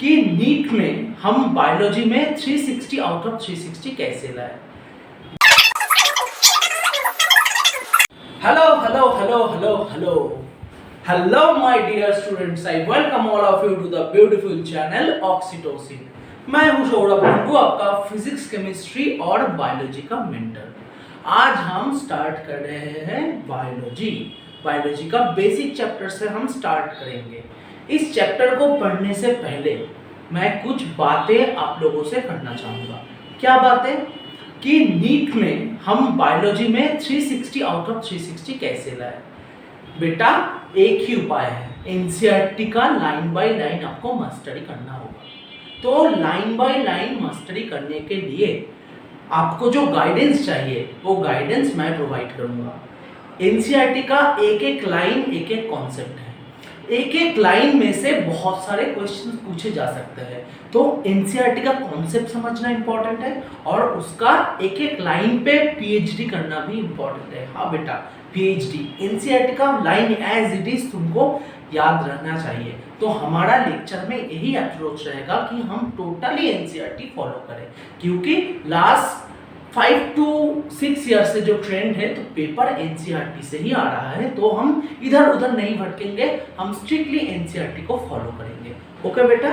कि नीट में हम बायोलॉजी में 360 आउट ऑफ 360 कैसे लाए। Hello my dear students, I welcome all of you to the beautiful channel Oxytocin. मैं हूं सौरभ कुंडू, आपका फिजिक्स, केमिस्ट्री और बायोलॉजी का मेंटर। आज हम स्टार्ट कर रहे हैं बायोलॉजी का बेसिक चैप्टर से हम स्टार्ट करेंगे। इस चैप्टर को पढ़ने से पहले मैं कुछ बातें आप लोगों से करना चाहूँगा। क्या बातें? कि नीट में हम बायोलॉजी में 360 आउट ऑफ 360 कैसे लाए। बेटा एक ही उपाय है, एनसीईआरटी का लाइन बाय लाइन आपको मास्टरी करना होगा। तो लाइन बाय लाइन मास्टरी करने के लिए आपको जो गाइडेंस चाहिए वो गाइडेंस मैं प्रोवाइड करूँगा। एनसीईआरटी का एक एक लाइन एक एक कॉन्सेप्ट है, एक एक लाइन में से बहुत सारे क्वेश्चन पूछे जा सकते हैं। तो एनसीईआरटी का कॉन्सेप्ट समझना इंपॉर्टेंट है और उसका एक एक लाइन पे पीएचडी करना भी इंपॉर्टेंट है। हाँ बेटा, पीएचडी एनसीईआरटी का लाइन एज इट इज तुमको याद रहना चाहिए। तो हमारा लेक्चर में यही अप्रोच रहेगा कि हम टोटली एनसीईआरटी फॉलो करें, क्योंकि लास्ट 5 to 6 ईयर से जो ट्रेंड है तो पेपर एनसीईआरटी से ही आ रहा है। तो हम इधर उधर नहीं भटकेंगे, हम स्ट्रिक्टली एनसीईआरटी को फॉलो करेंगे। ओके बेटा,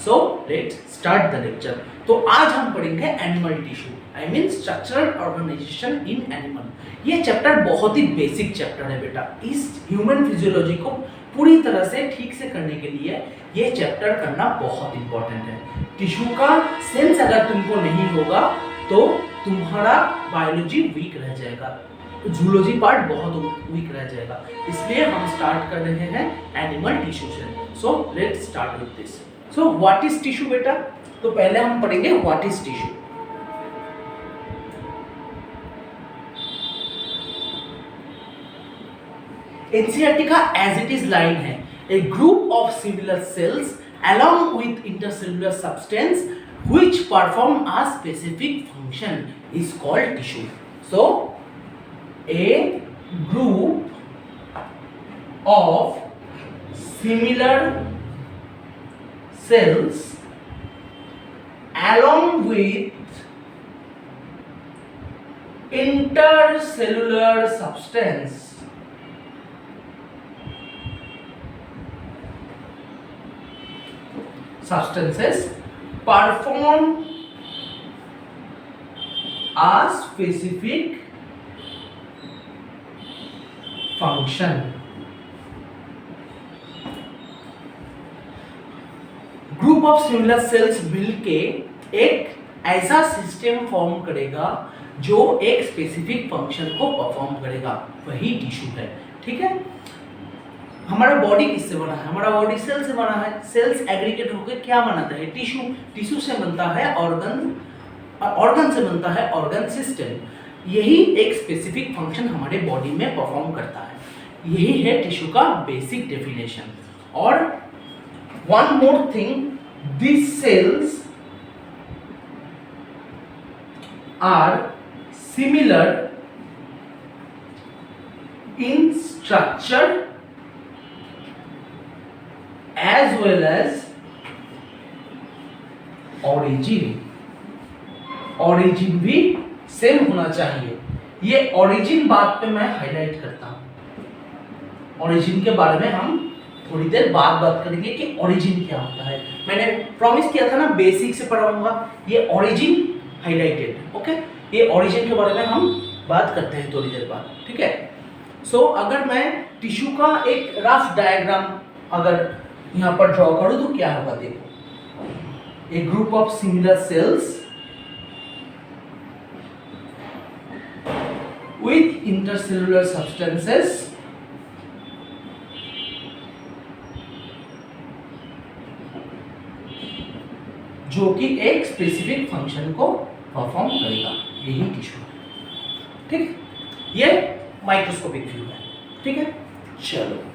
so let's start the lecture. तो आज हम पढ़ेंगे animal tissue, I mean structural organization in animal. ये चैप्टर बहुत ही बेसिक चैप्टर है बेटा। इस ह्यूमन फिजियोलॉजी को पूरी तरह से ठीक से करने के लिए ये चैप्टर करना बहुत इंपॉर्टेंट है। टिश्यू का सेंस अगर तुमको नहीं होगा तो तुम्हारा बायोलॉजी वीक रह जाएगा, जूलॉजी पार्ट बहुत वीक रह जाएगा। इसलिए हम स्टार्ट कर रहे हैं एनिमल टिश्यू से। So let's start with this. So what is tissue बेटा? तो पहले हम पढ़ेंगे व्हाट इज टिश्यू। एनसीईआरटी का एज इट इज लाइन है, a group of similar cells along with intercellular substance which perform a specific function is called tissue. So a group of similar cells along with intercellular substances perform a specific function. Group of similar sales मिलके एक ऐसा system form करेगा जो एक specific function को perform करेगा, वही tissue है। ठीक है, हमारा बॉडी किससे बना है? हमारा बॉडी सेल से बना है। सेल्स एग्रीगेट होकर क्या बनाता है? टिश्यू। टिश्यू से बनता है ऑर्गन, ऑर्गन से बनता है ऑर्गन सिस्टम। यही एक स्पेसिफिक फंक्शन हमारे बॉडी में परफॉर्म करता है। यही है टिश्यू का बेसिक डेफिनेशन। और one more thing, this cells are similar in structure as well as origin। origin भी सेम होना चाहिए। ये origin बात पे मैं हाईलाइट करता हूं। origin के बारे में हम थोड़ी देर बाद बात करेंगे कि origin क्या होता है। मैंने प्रॉमिस किया था ना बेसिक से पढ़ाऊंगा। ये origin हाईलाइटेड। ओके, ये origin के बारे में हम बात करते हैं थोड़ी देर बाद। ठीक है, सो अगर मैं टिश्यू का एक रफ डायग्राम अगर यहाँ पर ड्रॉ करूं तो क्या होगा? देखो, a group of similar cells with intercellular substances जो कि एक स्पेसिफिक फंक्शन को परफॉर्म करेगा, यही टिश्यू है। ठीक, ये माइक्रोस्कोपिक व्यू है। ठीक है, चलो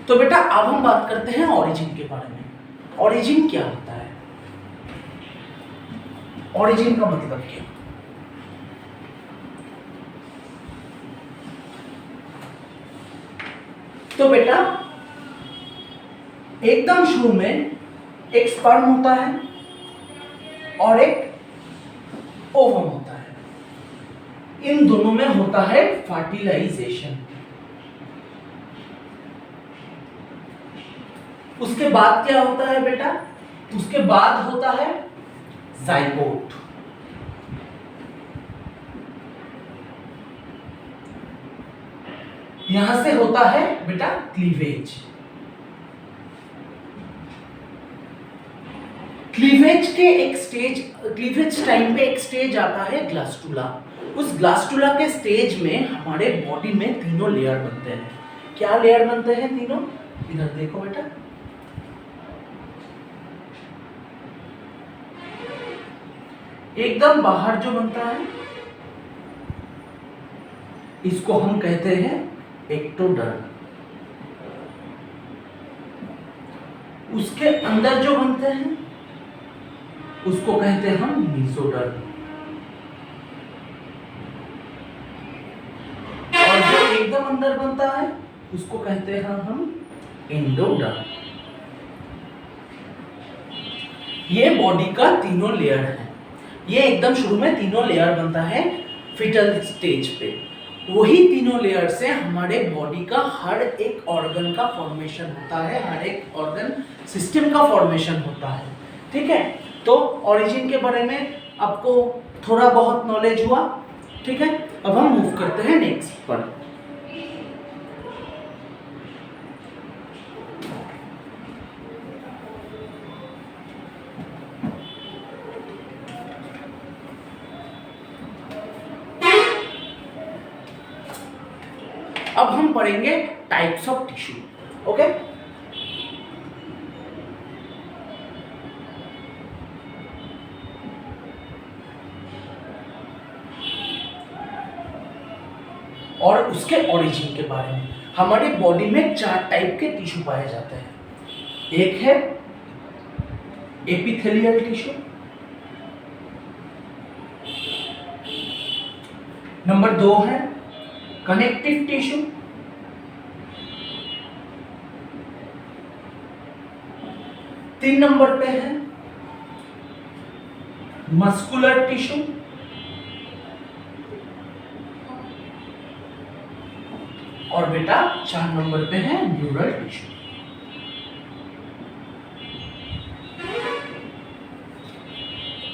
तो बेटा अब हम बात करते हैं ऑरिजिन के बारे में। ऑरिजिन क्या होता है? ऑरिजिन का मतलब क्या? तो बेटा एकदम शुरू में एक स्पर्म होता है और एक ओवम होता है, इन दोनों में होता है फर्टिलाइजेशन। उसके बाद क्या होता है बेटा? उसके बाद होता है जाइगोट। यहां से होता है बेटा क्लीवेज। क्लीवेज टाइम पे एक स्टेज आता है ग्लास्टुला। उस ग्लास्टुला के स्टेज में हमारे बॉडी में तीनों लेयर बनते हैं। क्या लेयर बनते हैं तीनों? इधर देखो बेटा, एकदम बाहर जो बनता है इसको हम कहते हैं एक्टोडर्म। उसके अंदर जो बनते हैं उसको कहते हैं हम मीसोडर्म। और जो एकदम अंदर बनता है उसको कहते हैं हम एंडोडर्म। ये बॉडी का तीनों लेयर है। ये एकदम शुरू में तीनों लेयर बनता है फिटल स्टेज पे। वही तीनों लेयर से हमारे बॉडी का हर एक ऑर्गन का फॉर्मेशन होता है, हर एक ऑर्गन सिस्टम का फॉर्मेशन होता है। ठीक है, तो ओरिजिन के बारे में आपको थोड़ा बहुत नॉलेज हुआ। ठीक है, अब हम मूव करते हैं नेक्स्ट पर। अब हम पढ़ेंगे टाइप्स ऑफ टिश्यू। ओके, और उसके ओरिजिन के बारे में। हमारी बॉडी में 4 टाइप के टिश्यू पाए जाते हैं। एक है एपिथेलियल टिश्यू, नंबर 2 है कनेक्टिव टिश्यू, तीन नंबर पे है मस्कुलर टिश्यू, और बेटा 4 नंबर पे है न्यूरल टिश्यू।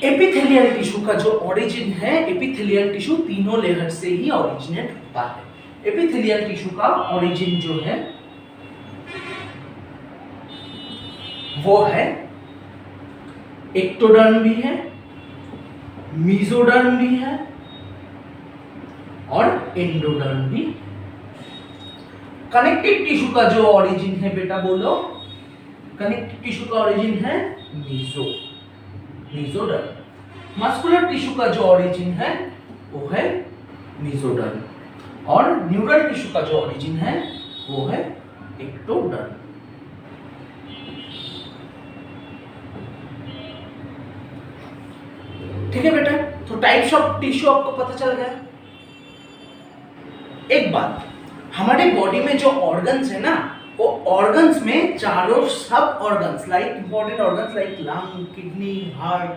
एपिथेलियल टिश्यू का जो ओरिजिन है, एपिथेलियल टिश्यू तीनों लेयर से ही ओरिजिनेट होता है। एपिथेलियल टिश्यू का ओरिजिन जो है वो है एक्टोडर्म भी है, मीसोडर्म भी है और एंडोडर्म भी। कनेक्टिव टिश्यू का जो ओरिजिन है बेटा बोलो, कनेक्टिव टिश्यू का ओरिजिन है मीसोडर्म। मस्कुलर टिश्यू का जो ओरिजिन है वो है मीसोडर्म, और न्यूरल टिश्यू का जो ओरिजिन है वो है एक्टोडर्म। ठीक है बेटा, तो टाइप्स ऑफ टिश्यू आपको पता चल गया। एक बात, हमारे बॉडी में जो ऑर्गन्स है ना, वो ऑर्गन्स में चारों सब organs like important organs like lung, kidney, heart,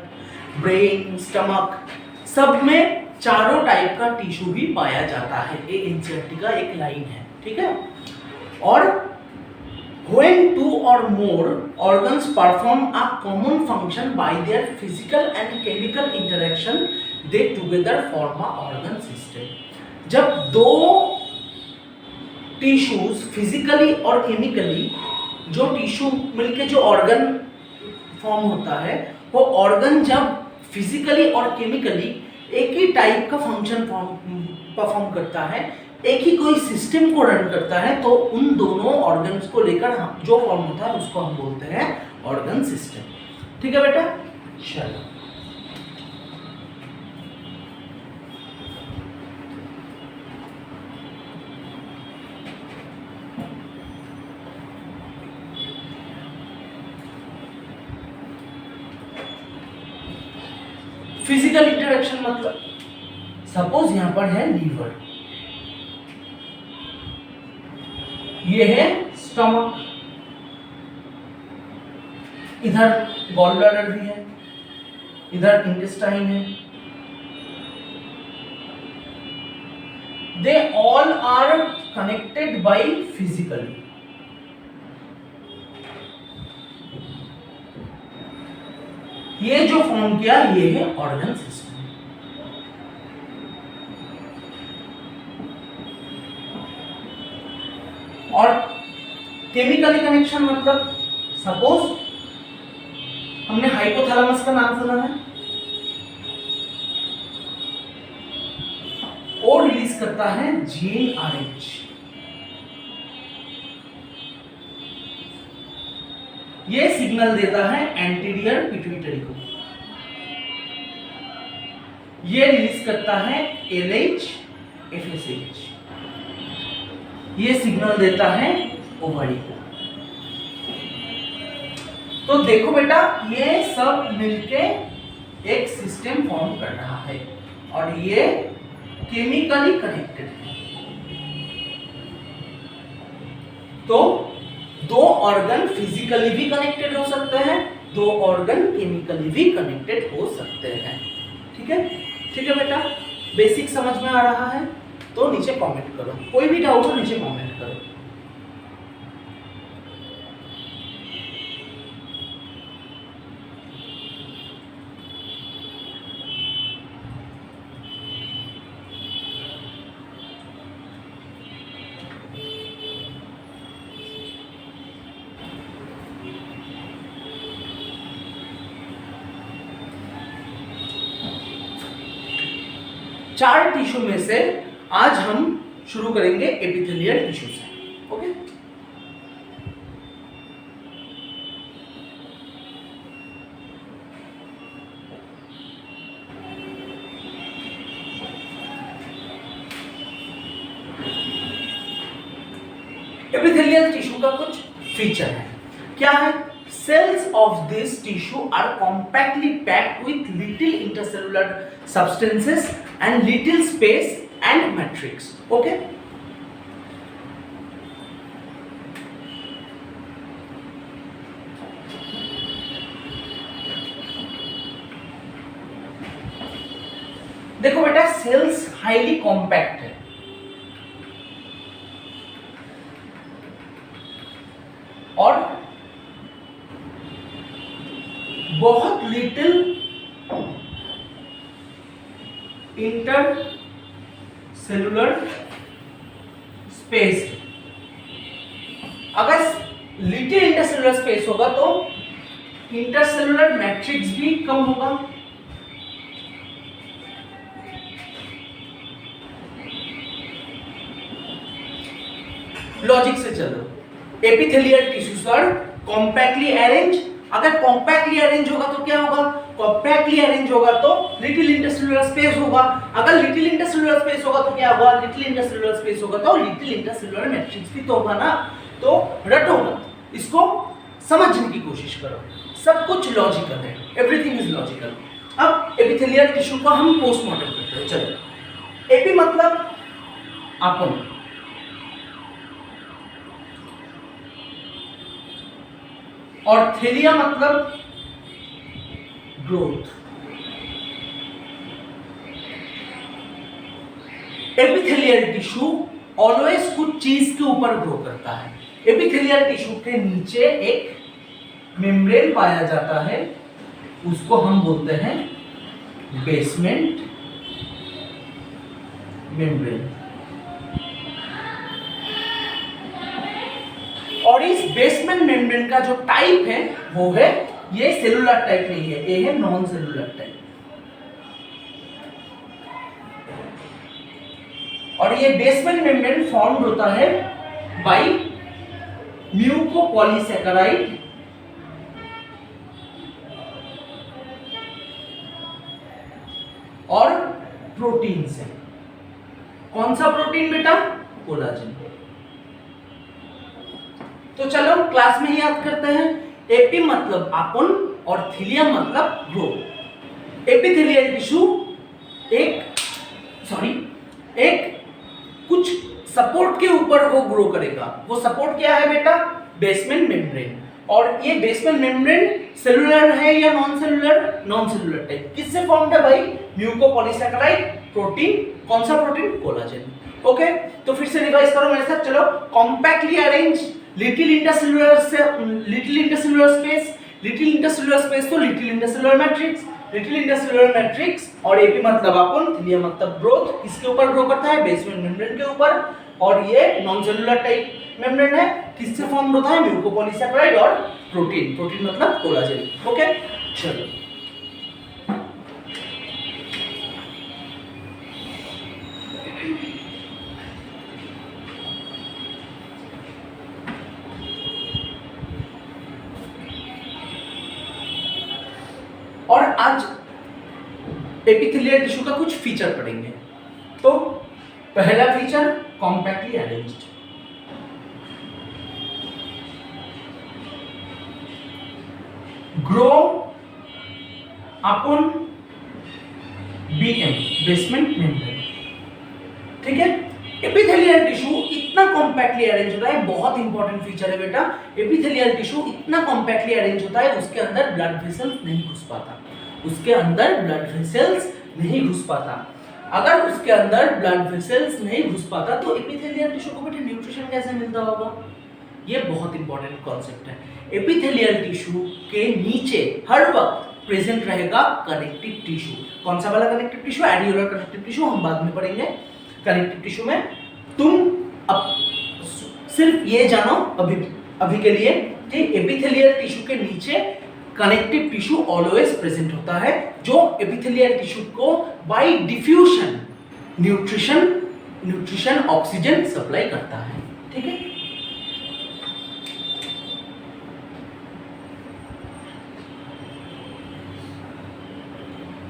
brain, stomach, सब में चारों टाइप का टिश्यू भी पाया जाता है। ये एनसीईआरटी का एक लाइन है। ठीक है, और when 2 or more organs perform a common function by their physical and chemical interaction, they together form a organ system। जब दो टिश्यूज फिजिकली और केमिकली जो टिश्यू मिलके जो ऑर्गन फॉर्म होता है, वो ऑर्गन जब फिजिकली और केमिकली एक ही टाइप का फंक्शन परफॉर्म करता है, एक ही कोई सिस्टम को रन करता है, तो उन दोनों ऑर्गन्स को लेकर जो फॉर्म होता है उसको हम बोलते हैं ऑर्गन सिस्टम। ठीक है बेटा, चलो फिजिकल इंटरेक्शन मतलब सपोज यहां पर है लीवर, ये है स्टमक, इधर गॉल ब्लैडर भी है, इधर इंटेस्टाइन है। They all are connected by physically. ये जो फॉर्म किया ये है ऑर्गन सिस्टम। और केमिकली कनेक्शन मतलब सपोज हमने हाइपोथैलेमस का नाम सुना है, वो रिलीज करता है GnRH। ये सिग्नल देता है एंटीरियर पिट्यूटरी को, ये रिलीज करता है LH FSH, ये सिग्नल देता है ओवरी को। तो देखो बेटा ये सब मिलके एक सिस्टम फॉर्म कर रहा है और ये केमिकली कनेक्टेड है। तो दो ऑर्गन फिजिकली भी कनेक्टेड हो सकते हैं, दो ऑर्गन केमिकली भी कनेक्टेड हो सकते हैं। ठीक है, ठीक है बेटा, बेसिक समझ में आ रहा है तो नीचे कमेंट करो, कोई भी डाउट हो नीचे कमेंट करो। चार टिश्यू में से आज हम शुरू करेंगे एपिथेलियल टिश्यू से। ओके, एपिथेलियल टिश्यू का कुछ फीचर है। क्या है? Cells of this tissue are compactly packed with little intercellular substances and little space and matrix. Okay? देखो बेटा सेल्स हाईली कॉम्पैक्ट है और बहुत लिटिल इंटर सेलुलर स्पेस। अगर लिटिल इंटरसेलुलर स्पेस होगा तो इंटरसेलुलर मैट्रिक्स भी कम होगा। लॉजिक से चलो, epithelial tissues are compactly arrange. अगर कॉम्पैक्टली अरेंज होगा तो क्या होगा? कॉम्पैक्टली अरेंज होगा तो लिटिल इंटरसेलुलर स्पेस होगा। अगर लिटिल इंटरसेलुलर स्पेस होगा तो क्या होगा? लिटिल इंटरसेलुलर स्पेस होगा तो लिटिल इंटरसेलुलर मैट्रिक्स भी तो होगा ना। तो रटो मत, इसको समझने की कोशिश करो, सब कुछ लॉजिकल है, एवरीथिंग इज लॉजिकल। अब एपिथेलियल टिश्यू का हम पोस्टमार्टम करते हैं। चलो, एपी मतलब अपन, और थेलिया मतलब ग्रोथ। एपिथेलियल टिश्यू ऑलवेज कुछ चीज के ऊपर ग्रो करता है। एपिथेलियल टिश्यू के नीचे एक मेम्ब्रेन पाया जाता है, उसको हम बोलते हैं बेसमेंट मेम्ब्रेन। और इस बेसमेंट मेम्ब्रेन का जो टाइप है वो है, ये सेलुलर टाइप नहीं है, ये है नॉन सेलुलर टाइप। और ये बेसमेंट मेम्ब्रेन फॉर्म्ड होता है बाय म्यूकोपॉलीसैकेराइड और प्रोटीन से। कौन सा प्रोटीन बेटा? कोलाजन। तो चलो क्लास में ही याद करते हैं। एपी मतलब अपन और थीलिया मतलब ग्रो। एपिथेलियल टिश्यू एक कुछ सपोर्ट के ऊपर वो ग्रो करेगा। वो सपोर्ट क्या है बेटा? Basement membrane. और ये बेसमेंट मेम्ब्रेन सेलुलर है या non cellular? Non cellular type. किससे फॉर्म्ड है भाई? Mucopolysaccharide protein. कौन सा प्रोटीन? कोलाजन। ओके, तो फिर से रिवाइज करो मेरे साथ, चलो। Compactly arrange little intercellular space, little intercellular space तो little intercellular matrix, little intercellular matrix. और एपी मतलब अपन, थीलिया मतलब ग्रोथ। किसके ऊपर ग्रो करता है? बेसमेंट मेम्ब्रेन के ऊपर। और ये नॉन सेलुलर टाइप मेम्ब्रेन है, किससे फॉर्म होता है? म्यूकोपॉलीसैकेराइड और प्रोटीन। प्रोटीन मतलब कोलाजन। ओके, चलो। और आज एपिथेलियल टिश्यू का कुछ फीचर पढ़ेंगे। तो पहला feature compactly arranged. Grow upon BM, basement membrane. ठीक है, एपिथेलियल टिश्यू इतना कॉम्पैक्टली अरेंज होता है, बहुत इंपॉर्टेंट फीचर है बेटा। एपिथेलियल टिश्यू इतना कॉम्पैक्टली अरेंज होता है, उसके अंदर ब्लड वेसल्स नहीं घुस पाता, उसके अंदर ब्लड वेसल्स नहीं घुस पाता। अगर उसके अंदर ब्लड वेसल्स नहीं घुस पाता तो एपिथेलियल टिश्यू को बेटा न्यूट्रिशन कैसे मिलता होगा? ये बहुत इंपॉर्टेंट कॉन्सेप्ट है। एपिथेलियल टिश्यू के नीचे हर वक्त प्रेजेंट रहेगा कनेक्टिव टिश्यू। कौन सा वाला कनेक्टिव टिश्यू? एडियोलर कनेक्टिव टिश्यू, हम बाद में पढ़ेंगे। कनेक्टिव टिश्यू में तुम अब सिर्फ ये जानो अभी के लिए कि एपिथेलियल टिश्यू के नीचे कनेक्टिव टिश्यू ऑलवेज प्रेजेंट होता है, जो एपिथेलियल टिश्यू को bye diffusion nutrition oxygen supply करता है। ठीक है,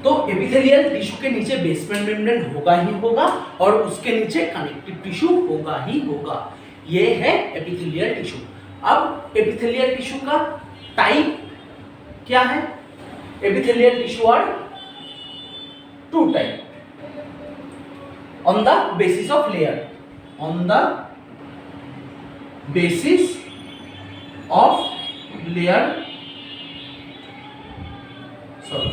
तो एपिथेलियल टिश्यू के नीचे बेसमेंट मेम्ब्रेन होगा ही होगा और उसके नीचे कनेक्टिव टिश्यू होगा ही होगा। ये है एपिथेलियल टिश्यू। अब एपिथेलियल टिश्यू का टाइप क्या है? Epithelial tissue are two type on the basis of layer, on the basis of layer, sorry,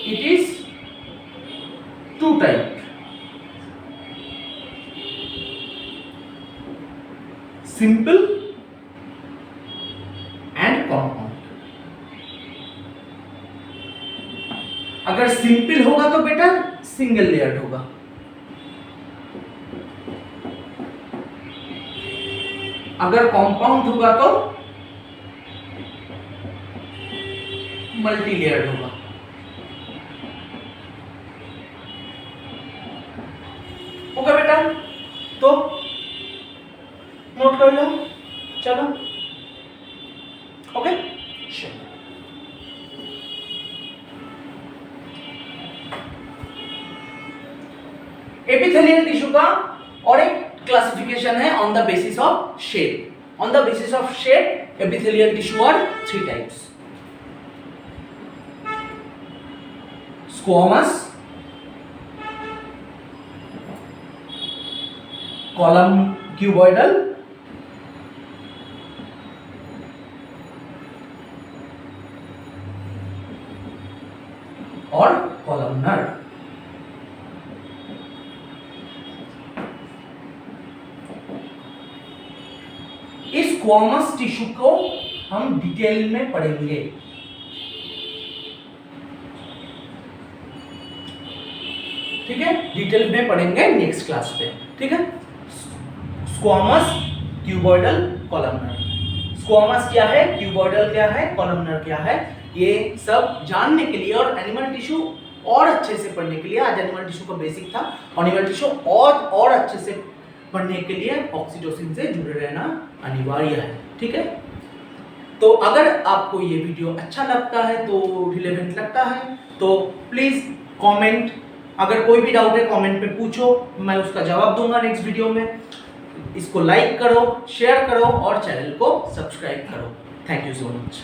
it is two type, simple and compound। अगर सिंपल होगा तो बेटा सिंगल लेयर्ड होगा, अगर कंपाउंड होगा तो मल्टी लेयर्ड होगा। ओके बेटा, तो नोट कर लो, चलो। ओके, चलो। एपिथेलियल टिश्यू का और एक क्लासिफिकेशन है on the basis of shape. On the basis of shape epithelial tissue are three types: squamous, column cuboidal और कॉलमनर। इस स्क्वामस टिश्यू को हम डिटेल में पढ़ेंगे। ठीक है, डिटेल में पढ़ेंगे नेक्स्ट क्लास पे। ठीक है, स्क्वामस, क्यूबॉइडल, कॉलमनर। स्क्वामस क्या है, क्यूबॉइडल क्या है, कॉलमनर क्या है, ये सब जानने के लिए और एनिमल टिश्यू और अच्छे से पढ़ने के लिए, आज एनिमल टिश्यू का बेसिक था, एनिमल टिश्यू और अच्छे से पढ़ने के लिए ऑक्सीटोसिन से जुड़े रहना अनिवार्य है। ठीक है, तो अगर आपको ये वीडियो अच्छा लगता है, तो रिलेवेंट लगता है, तो प्लीज कमेंट, अगर कोई भी डाउट है कमेंट पे पूछो, मैं उसका जवाब दूंगा नेक्स्ट वीडियो में। इसको लाइक करो, शेयर करो और चैनल को सब्सक्राइब करो। Thank you so much.